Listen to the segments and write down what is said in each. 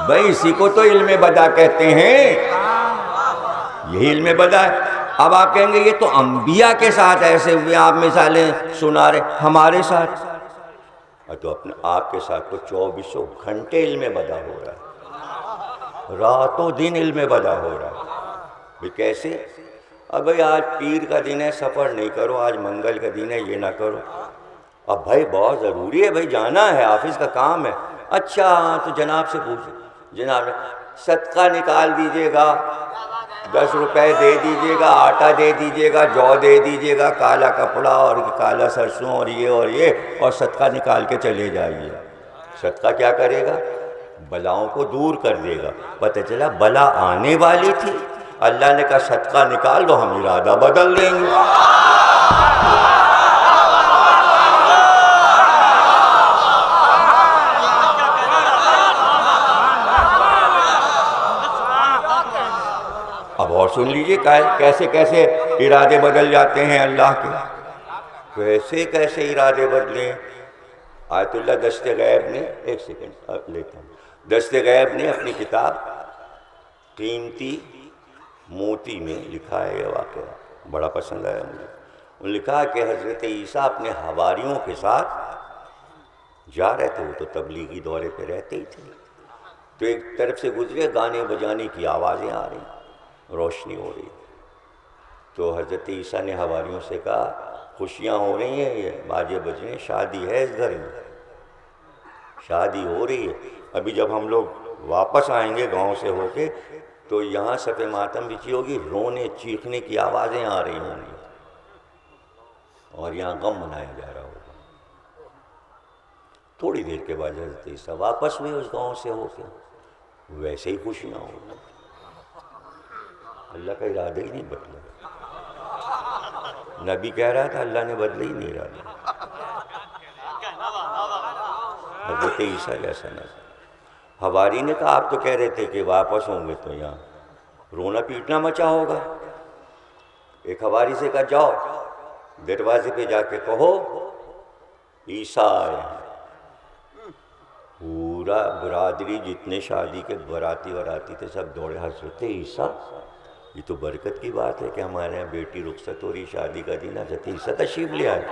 بھائی اسی کو تو علم بدا کہتے ہیں، یہی علم بدا ہے۔ اب آپ کہیں گے یہ تو انبیاء کے ساتھ ایسے ہوئے، آپ مثالیں سنا رہے، ہمارے ساتھ تو اپنے آپ کے ساتھ تو 24 گھنٹے علم بدا ہو رہا ہے، راتوں دن علم بدا ہو رہا ہے۔ بھئی کیسے؟ اب بھائی آج پیر کا دن ہے، سفر نہیں کرو، آج منگل کا دن ہے، یہ نہ کرو۔ اب بھائی بہت ضروری ہے، بھائی جانا ہے، آفس کا کام ہے۔ اچھا تو جناب سے پوچھو، جناب صدقہ نکال دیجئے گا، 10 روپے دے دیجئے گا، آٹا دے دیجئے گا، جو دے دیجئے گا، کالا کپڑا اور کالا سرسوں اور یہ اور صدقہ نکال کے چلے جائیے۔ صدقہ کیا کرے گا؟ بلاؤں کو دور کر دے گا۔ پتہ چلا بلا آنے والی تھی، اللہ نے کہا صدقہ نکال دو، ہم ارادہ بدل دیں گے۔ اب اور سن لیجئے کیسے کیسے ارادے بدل جاتے ہیں اللہ کے، کیسے کیسے ارادے بدلے۔ آیت اللہ دست غیب نے، ایک سیکنڈ لیتا ہوں، دست غیب نے اپنی کتاب قیمتی موتی میں لکھا ہے یہ واقعہ، بڑا پسند آیا مجھے۔ انہوں نے لکھا کہ حضرت عیسیٰ اپنے حواریوں کے ساتھ جا رہے تھے، وہ تو تبلیغی دورے پہ رہتے ہی تھے، تو ایک طرف سے گزرے، گانے بجانے کی آوازیں آ رہی، روشنی ہو رہی، تو حضرت عیسیٰ نے حواریوں سے کہا خوشیاں ہو رہی ہیں، یہ باجے بج رہے ہیں، شادی ہے اس گھر میں، شادی ہو رہی ہے۔ ابھی جب ہم لوگ واپس آئیں گے گاؤں سے ہو کے تو یہاں صف ماتم بچھی ہوگی، رونے چیخنے کی آوازیں آ رہی ہوں گی اور یہاں غم منایا جا رہا ہوگا۔ تھوڑی دیر کے بعد حضرت عیسیٰ واپس ہوئے اس گاؤں سے ہو کے، ویسے ہی خوشیاں ہو گئی۔ اللہ کا ارادہ ہی نہیں بدلا، نبی کہہ رہا تھا، اللہ نے بدلا ہی نہیں ارادہ۔ حضرت عیسیٰ جیسا نہ تھا۔ حواری نے کہا آپ تو کہہ رہے تھے کہ واپس ہوں گے تو یہاں رونا پیٹنا مچا ہوگا۔ ایک حواری سے کہا جاؤ دروازے پہ جا کے کہو عیسیٰ آئے ہیں۔ پورا برادری جتنے شادی کے باراتی تھے سب دوڑے، حضرت عیسیٰ یہ تو برکت کی بات ہے کہ ہمارے یہاں بیٹی رخصت ہو رہی، شادی کا دن، حضرت عیسیٰ تشریف لے آئے۔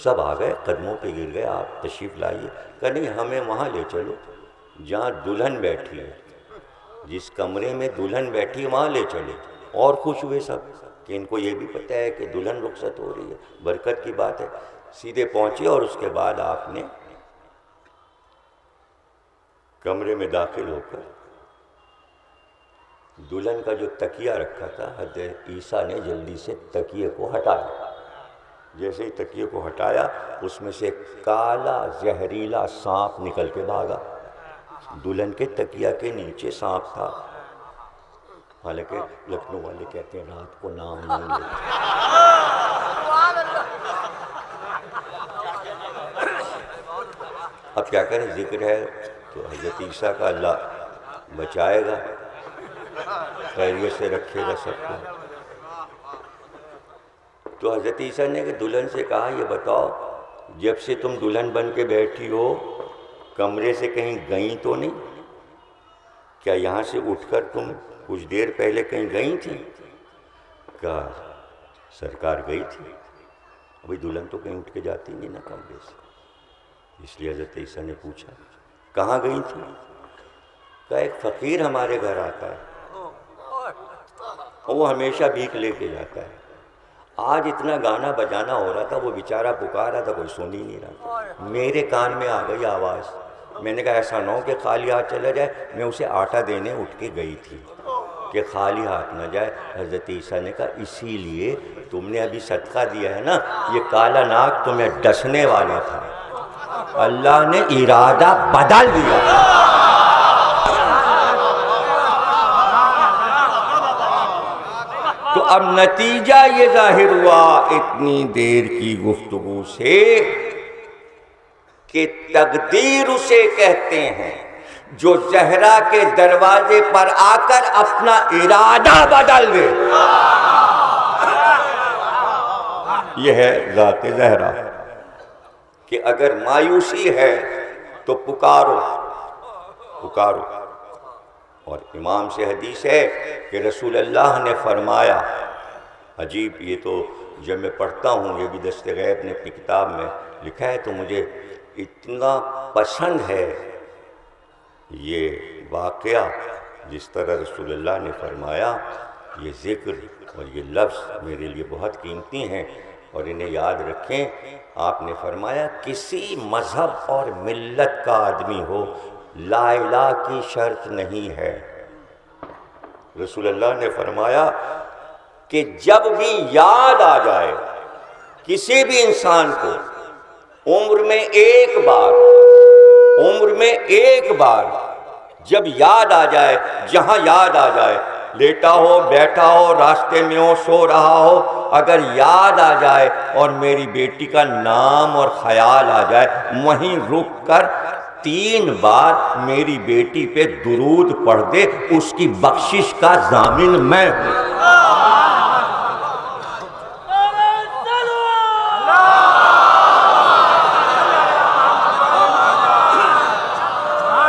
سب آ گئے، قدموں پہ گر گئے، آپ تشریف لائیے۔ کہ نہیں ہمیں وہاں لے چلو جہاں دلہن بیٹھی ہے، جس کمرے میں دلہن بیٹھی ہے وہاں لے چلو۔ اور خوش ہوئے سب کہ ان کو یہ بھی پتہ ہے کہ دلہن رخصت ہو رہی ہے، برکت کی بات ہے۔ سیدھے پہنچے اور اس کے بعد آپ نے کمرے میں داخل ہو کر دلہن کا جو تکیہ رکھا تھا، حضرت عیسیٰ نے جلدی سے تکیے کو ہٹایا۔ جیسے ہی تکیے کو ہٹایا اس میں سے ایک کالا زہریلا سانپ نکل کے بھاگا۔ دلہن کے تکیہ کے نیچے سانپ تھا، حالانکہ لکھنؤ والے کہتے ہیں رات کو نام نہیں لیتے۔ اب کیا کریں، ذکر ہے تو حضرت عیسیٰ کا اللہ بچائے گا، خیریت سے رکھے گا سب کو۔ تو حضرت عیسیٰ نے کہ دلہن سے کہا یہ بتاؤ جب سے تم دلہن بن کے بیٹھی ہو کمرے سے کہیں گئیں تو نہیں؟ کیا یہاں سے اٹھ کر تم کچھ دیر پہلے کہیں گئی تھی؟ کہا سرکار گئی تھی۔ ابھی دلہن تو کہیں اٹھ کے جاتی نہیں نا کمرے سے، اس لیے حضرت عیسیٰ نے پوچھا کہاں گئی تھی؟ کہا ایک فقیر ہمارے گھر آتا ہے، وہ ہمیشہ بھیک لے کے جاتا ہے، آج اتنا گانا بجانا ہو رہا تھا، وہ بیچارہ پکار رہا تھا، کوئی سن ہی نہیں رہا تھا، میرے کان میں آ گئی آواز۔ میں نے کہا ایسا نہ ہو کہ خالی ہاتھ چلا جائے، میں اسے آٹا دینے اٹھ کے گئی تھی کہ خالی ہاتھ نہ جائے۔ حضرت عیسیٰ نے کہا اسی لیے تم نے ابھی صدقہ دیا ہے نا، یہ کالا ناگ تمہیں ڈسنے والا تھا، اللہ نے ارادہ بدل دیا۔ تو اب نتیجہ یہ ظاہر ہوا اتنی دیر کی گفتگو سے کہ تقدیر اسے کہتے ہیں جو زہرا کے دروازے پر آ کر اپنا ارادہ بدل دے، یہ ہے ذات زہرا۔ کہ اگر مایوسی ہے تو پکارو پکارو. اور امام سے حدیث ہے کہ رسول اللہ نے فرمایا، عجیب، یہ تو جب میں پڑھتا ہوں، یہ بھی دست غیب نے اپنی کتاب میں لکھا ہے، تو مجھے اتنا پسند ہے یہ واقعہ، جس طرح رسول اللہ نے فرمایا. یہ ذکر اور یہ لفظ میرے لیے بہت قیمتی ہیں اور انہیں یاد رکھیں. آپ نے فرمایا کسی مذہب اور ملت کا آدمی ہو، لا الہ کی شرط نہیں ہے. رسول اللہ نے فرمایا کہ جب بھی یاد آ جائے کسی بھی انسان کو، عمر میں ایک بار جب یاد آ جائے، جہاں یاد آ جائے، لیٹا ہو، بیٹھا ہو، راستے میں ہو، سو رہا ہو، اگر یاد آ جائے اور میری بیٹی کا نام اور خیال آ جائے، وہیں رک کر 3 بار میری بیٹی پہ درود پڑھ دے، اس کی بخشش کا ضامن میں ہوں.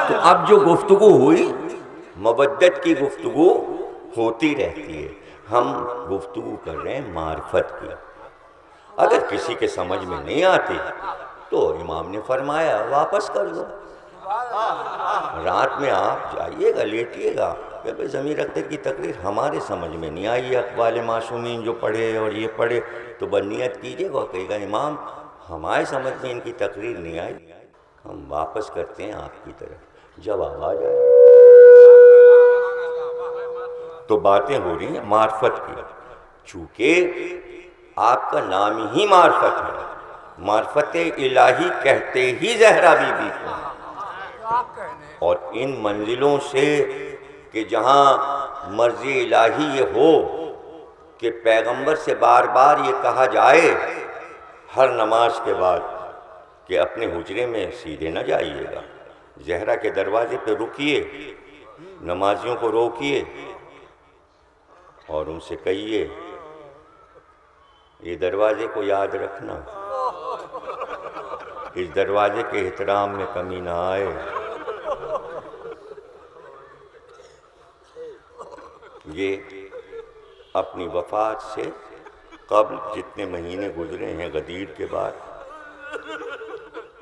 تو اب جو گفتگو ہوئی، مودت کی گفتگو ہوتی رہتی ہے. ہم گفتگو کر رہے ہیں معرفت کی. اگر کسی کے سمجھ میں نہیں آتی تو امام نے فرمایا واپس کر دو. رات میں آپ جائیے گا، لیٹیے گا کہ بھئی ضمیر اختر کی تقریر ہمارے سمجھ میں نہیں آئی، اقوال معصومین جو پڑھے اور یہ پڑھے، تو بنیت کیجیے گا، کہے گا امام ہمارے سمجھ میں ان کی تقریر نہیں آئی، ہم واپس کرتے ہیں آپ کی طرف. جب آواز آئے تو باتیں ہو رہی ہیں معرفت کی. چونکہ آپ کا نام ہی معرفت ہے، معرفت الہی کہتے ہی زہرا بی بی کو. اور ان منزلوں سے کہ جہاں مرضی الہی یہ ہو کہ پیغمبر سے بار بار یہ کہا جائے ہر نماز کے بعد کہ اپنے حجرے میں سیدھے نہ جائیے گا، زہرا کے دروازے پہ رکیے، نمازیوں کو روکیے اور ان سے کہیے یہ دروازے کو یاد رکھنا، اس دروازے کے احترام میں کمی نہ آئے. یہ اپنی وفات سے قبل جتنے مہینے گزرے ہیں غدیر کے بعد،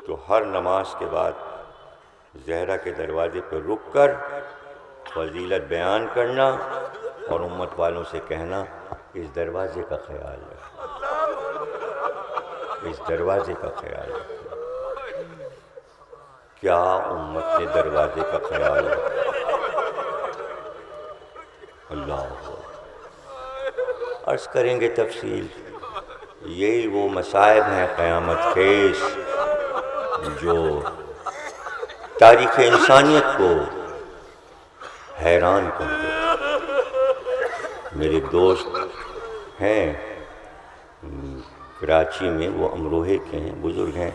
تو ہر نماز کے بعد زہرا کے دروازے پر رک کر فضیلت بیان کرنا اور امت والوں سے کہنا اس دروازے کا خیال رکھنا، اس دروازے کا خیال رکھنا. کیا امت نے دروازے کا خیال رکھا؟ اللہ عرض کریں گے تفصیل. یہی وہ مصائب ہیں قیامت خیز جو تاریخ انسانیت کو حیران کر دے. میرے دوست ہیں کراچی میں، وہ امروہے کے ہیں، بزرگ ہیں،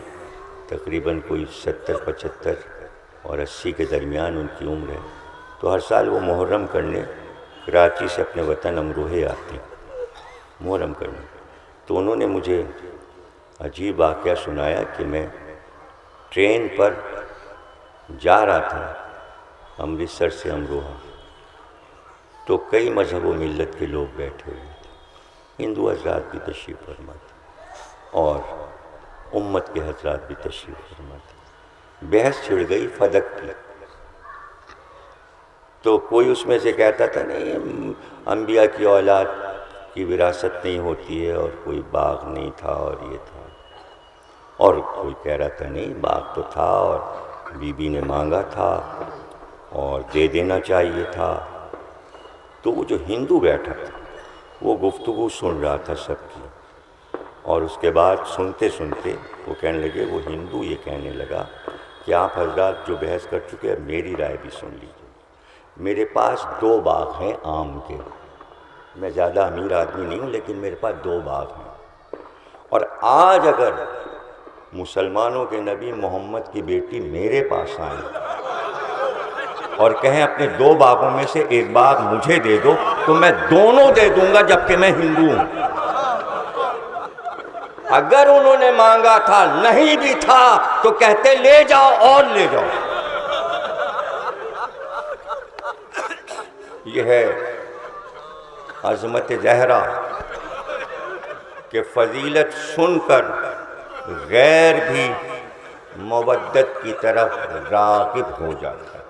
تقریباً کوئی 70 75 اور 80 کے درمیان ان کی عمر ہے. تو ہر سال وہ محرم کرنے کراچی سے اپنے وطن امروہے آتے ہیں محرم کرنے. تو انہوں نے مجھے عجیب واقعہ سنایا کہ میں ٹرین پر جا رہا تھا امرتسر سے امروہہ، تو کئی مذہب و ملت کے لوگ بیٹھے ہوئے تھے، ہندو حضرات بھی تشریف فرما تھے اور امت کے حضرات بھی تشریف فرما تھے. بحث چھڑ گئی فدق کی. تو کوئی اس میں سے کہتا تھا نہیں انبیاء کی اولاد کی وراثت نہیں ہوتی ہے اور کوئی باغ نہیں تھا اور یہ تھا، اور کوئی کہہ رہا تھا نہیں باغ تو تھا اور بی بی نے مانگا تھا اور دے دینا چاہیے تھا. تو وہ جو ہندو بیٹھا تھا وہ گفتگو سن رہا تھا سب کی، اور اس کے بعد سنتے سنتے وہ کہنے لگے، وہ ہندو یہ کہنے لگا کہ آپ حضرات جو بحث کر چکے ہیں میری رائے بھی سن لیجیے. میرے پاس 2 باغ ہیں آم کے، میں زیادہ امیر آدمی نہیں ہوں لیکن میرے پاس 2 باغ ہیں، اور آج اگر مسلمانوں کے نبی محمد کی بیٹی میرے پاس آئیں اور کہیں اپنے 2 باغوں میں سے 1 باغ مجھے دے دو تو میں دونوں دے دوں گا جبکہ میں ہندو ہوں. اگر انہوں نے مانگا تھا نہیں بھی تھا تو کہتے لے جاؤ اور لے جاؤ. یہ ہے عظمت زہرا کہ فضیلت سن کر غیر بھی مودت کی طرف راغب ہو جاتا ہے.